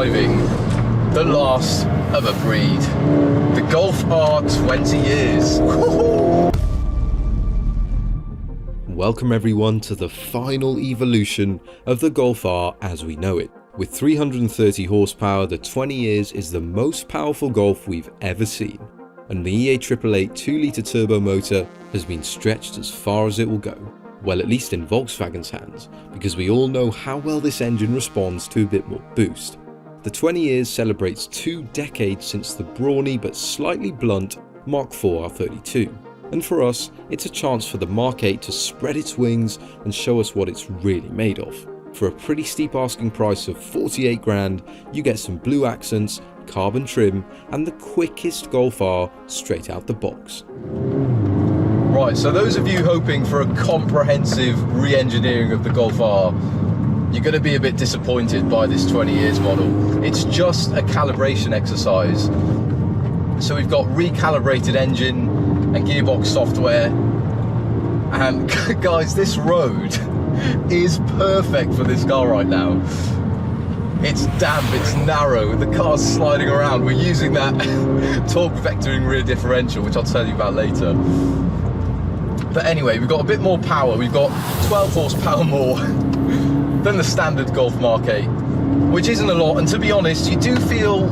driving the last of a breed. The Golf R 20 years. Welcome everyone to the final evolution of the Golf R as we know it. With 330 horsepower, the 20 years is the most powerful Golf we've ever seen. And the Mk8 2-litre turbo motor has been stretched as far as it will go. Well, at least in Volkswagen's hands, because we all know how well this engine responds to a bit more boost. The 20 years celebrates 2 decades since the brawny but slightly blunt Mk4 R32. And for us, it's a chance for the Mk8 to spread its wings and show us what it's really made of. For a pretty steep asking price of 48 grand, you get some blue accents, carbon trim, and the quickest Golf R straight out the box. Right, so those of you hoping for a comprehensive re-engineering of the Golf R, you're going to be a bit disappointed by this 20 years model. It's just a calibration exercise. So we've got recalibrated engine and gearbox software, and guys, this road is perfect for this car right now. It's damp, it's narrow, the car's sliding around. We're using that torque vectoring rear differential, which I'll tell you about later. But anyway, we've got a bit more power. We've got 12 horsepower more than the standard Golf Mk8, which isn't a lot, and to be honest, you do feel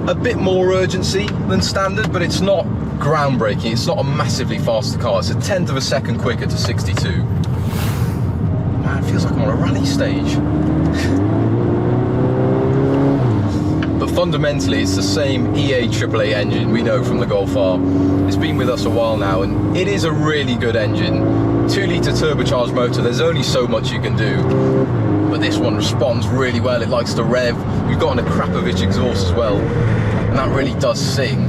a bit more urgency than standard, but it's not groundbreaking. It's not a massively faster car. It's a 1/10 of a second quicker to 62. Man, it feels like I'm on a rally stage. But fundamentally, it's the same EA888 engine we know from the Golf R. It's been with us a while now, and it is a really good engine. 2-litre turbocharged motor, there's only so much you can do. But this one responds really well. It likes to rev. We've got an Akrapovic exhaust as well, and that really does sing.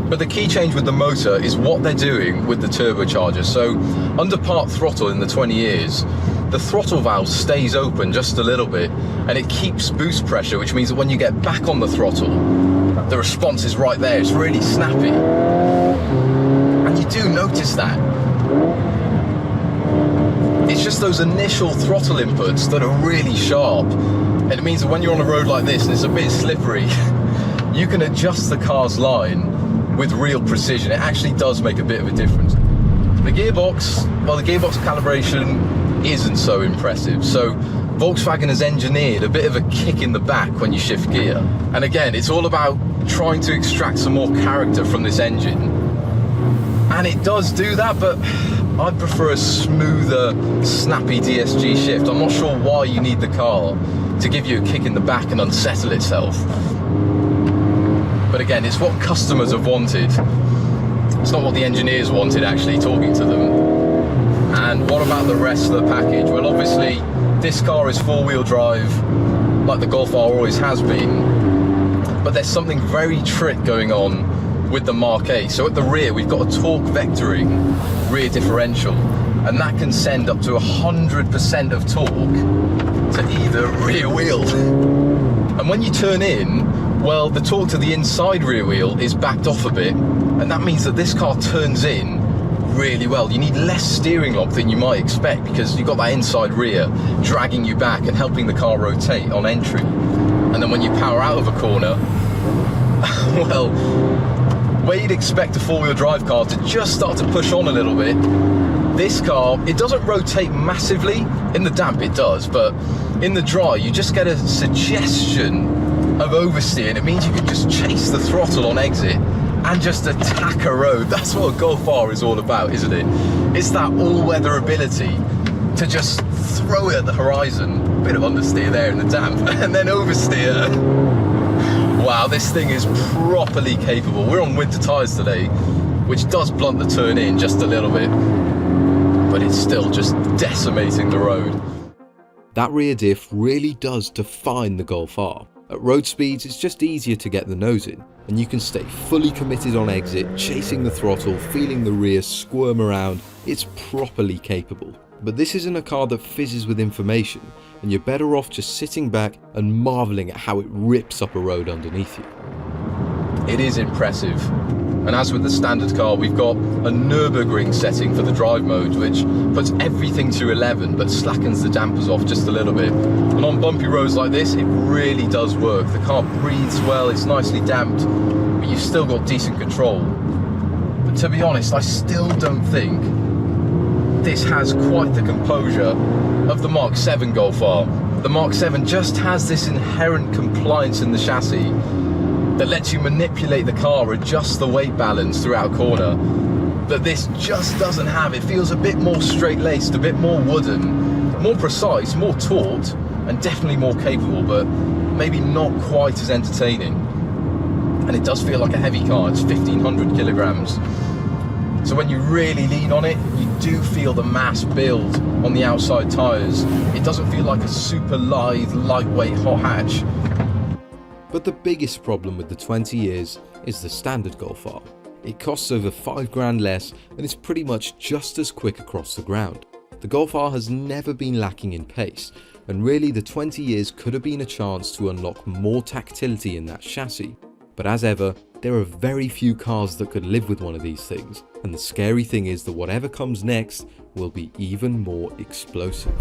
But the key change with the motor is what they're doing with the turbocharger. So under part throttle in the 20 years, the throttle valve stays open just a little bit, and it keeps boost pressure, which means that when you get back on the throttle, the response is right there. It's really snappy. And you do notice that. It's just those initial throttle inputs that are really sharp. And it means that when you're on a road like this and it's a bit slippery, you can adjust the car's line with real precision. It actually does make a bit of a difference. The gearbox, well, the gearbox calibration isn't so impressive. So Volkswagen has engineered a bit of a kick in the back when you shift gear. And again, it's all about trying to extract some more character from this engine. And it does do that, but I'd prefer a smoother, snappy DSG shift. I'm not sure why you need the car to give you a kick in the back and unsettle itself. But again, it's what customers have wanted. It's not what the engineers wanted, actually, talking to them. And what about the rest of the package? Well, obviously, this car is four-wheel drive, like the Golf R always has been. But there's something very trick going on with the Mk8. So at the rear, we've got a torque vectoring rear differential, and that can send up to 100% of torque to either rear wheel. And when you turn in, well, the torque to the inside rear wheel is backed off a bit, and that means that this car turns in really well. You need less steering lock than you might expect, because you've got that inside rear dragging you back and helping the car rotate on entry. And then when you power out of a corner, well, where you'd expect a four-wheel drive car to just start to push on a little bit, this car, it doesn't rotate massively. In the damp it does, but in the dry you just get a suggestion of oversteer, and it means you can just chase the throttle on exit and just attack a road. That's what a Golf R is all about, isn't it? It's that all-weather ability to just throw it at the horizon. Bit of understeer there in the damp, and then oversteer. Wow, this thing is properly capable. We're on winter tyres today, which does blunt the turn in just a little bit, but it's still just decimating the road. That rear diff really does define the Golf R. At road speeds, it's just easier to get the nose in, and you can stay fully committed on exit, chasing the throttle, feeling the rear squirm around. It's properly capable. But this isn't a car that fizzes with information, and you're better off just sitting back and marveling at how it rips up a road underneath you. It is impressive. And as with the standard car, we've got a Nürburgring setting for the drive mode, which puts everything to 11 but slackens the dampers off just a little bit. And on bumpy roads like this, it really does work. The car breathes well, it's nicely damped, but you've still got decent control. But to be honest, I still don't think this has quite the composure of the Mk7 Golf R. The Mk7 just has this inherent compliance in the chassis that lets you manipulate the car, adjust the weight balance throughout a corner, that this just doesn't have. It feels a bit more straight-laced, a bit more wooden, more precise, more taut, and definitely more capable, but maybe not quite as entertaining. And it does feel like a heavy car. It's 1,500 kilograms. So when you really lean on it, you do feel the mass build on the outside tyres. It doesn't feel like a super lithe, lightweight hot hatch. But the biggest problem with the 20 years is the standard Golf R. It costs over 5 grand less and is pretty much just as quick across the ground. The Golf R has never been lacking in pace, and really the 20 years could have been a chance to unlock more tactility in that chassis. But as ever, there are very few cars that could live with one of these things, and the scary thing is that whatever comes next will be even more explosive.